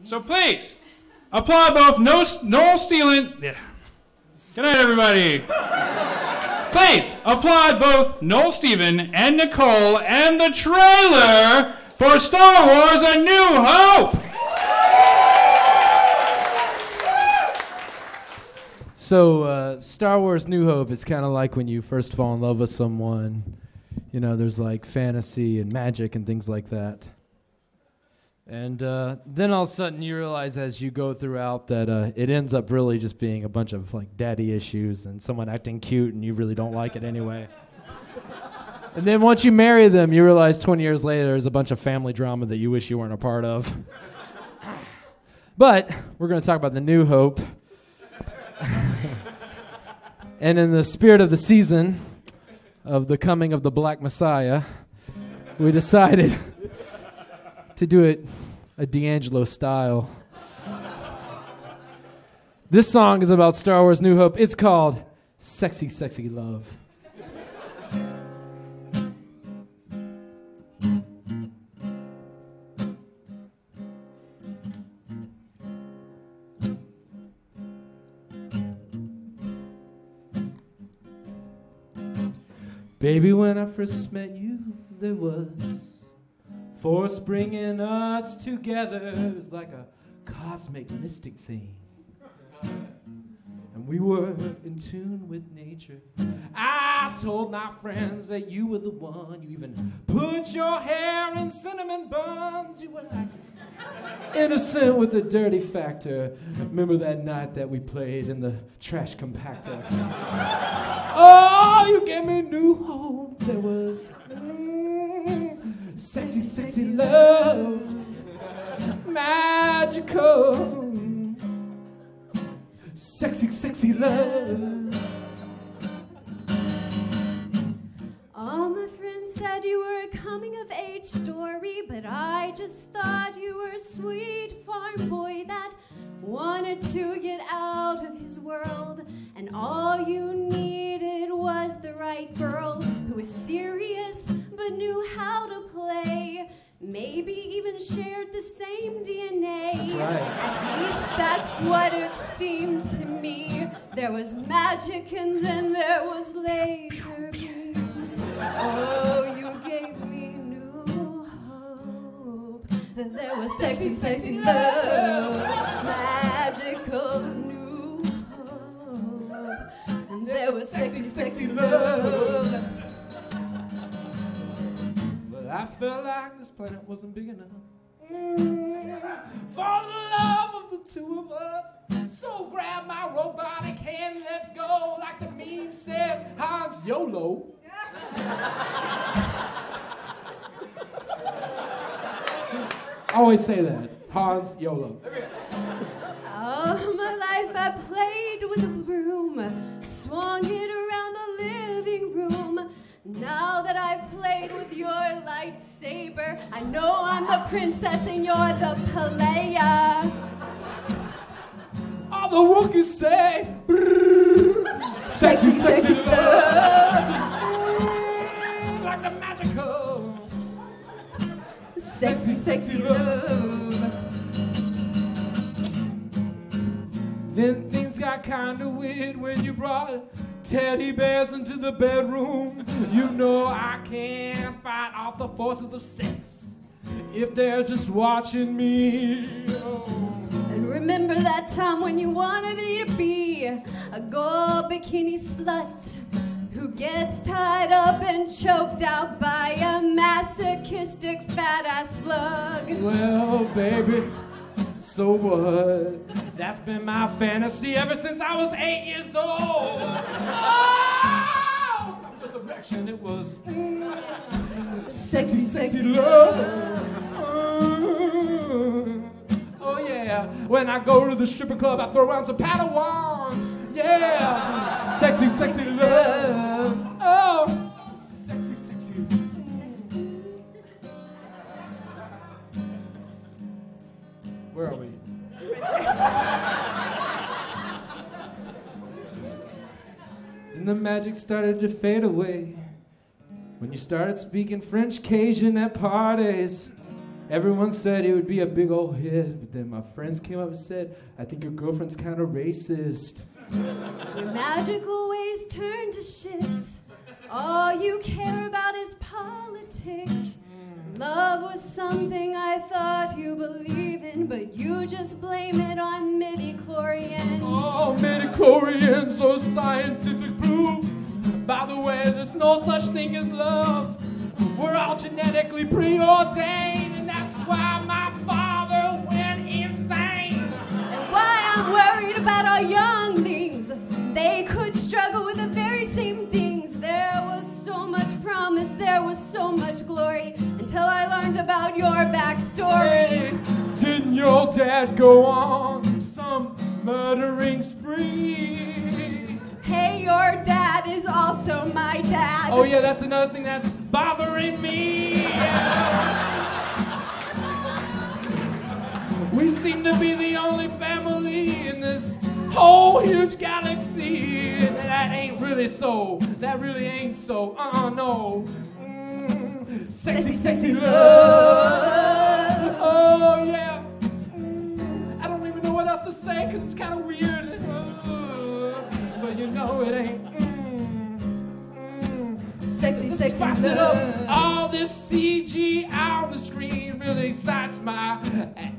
So please, applaud both Noel Stephen... Yeah. Good night, everybody. Please, applaud both Noel Stephen and Nicole and the trailer for Star Wars A New Hope. So, Star Wars New Hope is kind of like when you first fall in love with someone. You know, there's like fantasy and magic and things like that. And then all of a sudden you realize as you go throughout that it ends up really just being a bunch of like daddy issues and someone acting cute and you really don't like it anyway. And then once you marry them, you realize 20 years later there's a bunch of family drama that you wish you weren't a part of. But we're going to talk about the New Hope. And in the spirit of the season of the coming of the Black Messiah, we decided to do it a D'Angelo style. This song is about Star Wars New Hope. It's called Sexy, Sexy Love. Baby, when I first met you, there was force bringing us together. It was like a cosmic mystic thing. And we were in tune with nature. I told my friends that you were the one. You even put your hair in cinnamon buns. You were like innocent with a dirty factor. Remember that night that we played in the trash compactor? Oh, you gave me new hope. There was sexy, sexy love, magical, sexy, sexy love. All my friends said you were a coming-of-age story, but I just thought you were a sweet farm boy that wanted to get out of his world, and all you needed was the right girl who was serious but knew how to play, maybe even shared the same DNA. That's right. At least that's what it seemed to me. There was magic and then there was laser beams. Oh, you gave me new hope. There was sexy, sexy love, magical new hope. And there was sexy, sexy love. I felt like this planet wasn't big enough for the love of the two of us. So grab my robotic hand, let's go. Like the meme says, Hans YOLO. Always say that, Hans YOLO. All my life I played with a broom, swung it around the living room. Now that I've played with your lightsaber, I know I'm the princess and you're the player. All the Wookiees say, sexy, sexy love. Like the magical, Sexy, sexy love. Then things got kinda weird when you brought teddy bears into the bedroom. You know I can't fight off the forces of sex if they're just watching me. Oh. And remember that time when you wanted me to be a gold bikini slut who gets tied up and choked out by a masochistic fat-ass slug? Well, baby, so what? That's been my fantasy ever since I was 8 years old. Oh, it was my first erection. It was sexy, sexy love. Oh yeah, when I go to the stripper club, I throw around some Padawans. Yeah, sexy, sexy love. Oh, sexy, sexy. Where are we? And the magic started to fade away when you started speaking French Cajun at parties. Everyone said it would be a big old hit, but then my friends came up and said, I think your girlfriend's kind of racist. Your magical ways turn to shit. All you care about is politics. Love was something I thought you believe in, but you just blame it on midi-chlorians. Oh, midi-chlorians are scientific proof. By the way, there's no such thing as love. We're all genetically preordained, and that's why my father went insane. And why I'm worried about our younglings. They could struggle with the very same things. There was so much promise, there was so much glory, until I learned about your backstory. Hey, didn't your dad go on some murdering spree? Hey, your dad is also my dad. Oh yeah, that's another thing that's bothering me. We seem to be the only family in this whole huge galaxy. And that ain't really so. That really ain't so. No. Sexy, sexy love. Oh yeah. I don't even know what else to say because it's kind of weird. But you know it ain't. Sexy, sexy love. Up. All this CG on the screen really excites my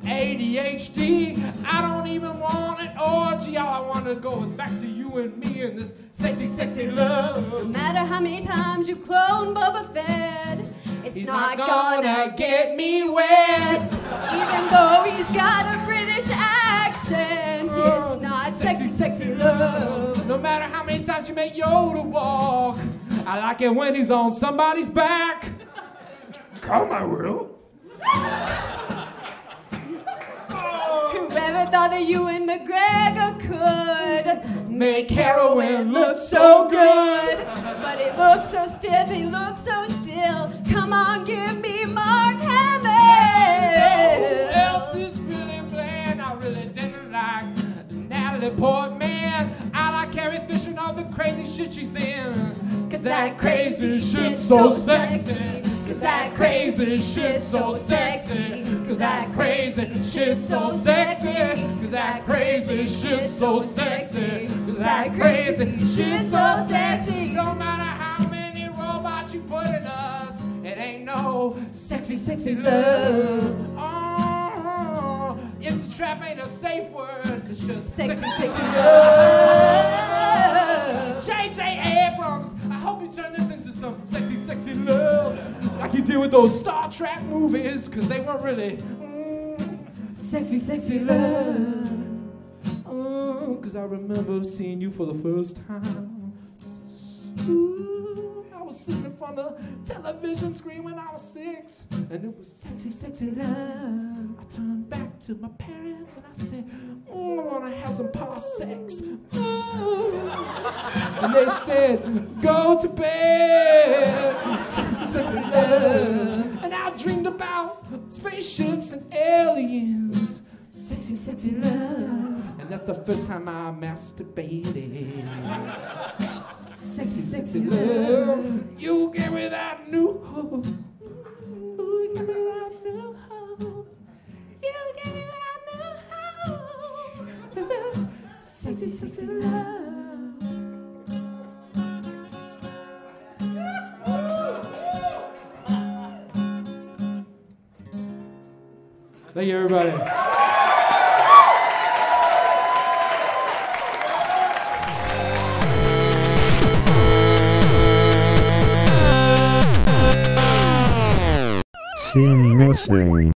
ADHD. I don't even want an orgy. All I want to go is back to you and me and this sexy, sexy love. No matter how many times you clone Boba Fett, it's He's not gonna get me wet. Even though he's got a British accent, it's not sexy, sexy love. No matter how many times you make Yoda walk, I like it when he's on somebody's back. Come, I will. Whoever thought that Ewan McGregor could Make heroin look so good. But he looks so stiff, he looks so still. Come on, give me Mark Hamill. Who else is really bland? I really didn't like Natalie Portman. I like Carrie Fisher and all the crazy shit she's in. Cause that crazy shit's so sexy. Cause that crazy shit's so sexy. Cause that crazy shit's so sexy. Cause that crazy shit's so sexy. Cause that crazy shit's so sexy. No matter how many robots you put in us, it ain't no sexy, sexy love. Oh, if the trap ain't a safe word, it's just sexy, sexy love. J.J. Abrams, I hope you turn this into some sexy, sexy love. Like you did with those Star Trek movies, cause they weren't really sexy, sexy love. Oh, cause I remember seeing you for the first time. Ooh, I was sitting in front of the television screen when I was 6, and it was sexy, sexy love. I turned back to my parents and I said, I wanna have some power sex. And they said, go to bed. Sexy, sexy love. And I dreamed about spaceships and aliens. Sexy, sexy love. And that's the first time I masturbated. Sexy, sexy love. You gave me that new hope. Ooh, you gave me that new hope. You gave me that new hope. That's sexy, sexy love. Thank you, everybody. Scene missing.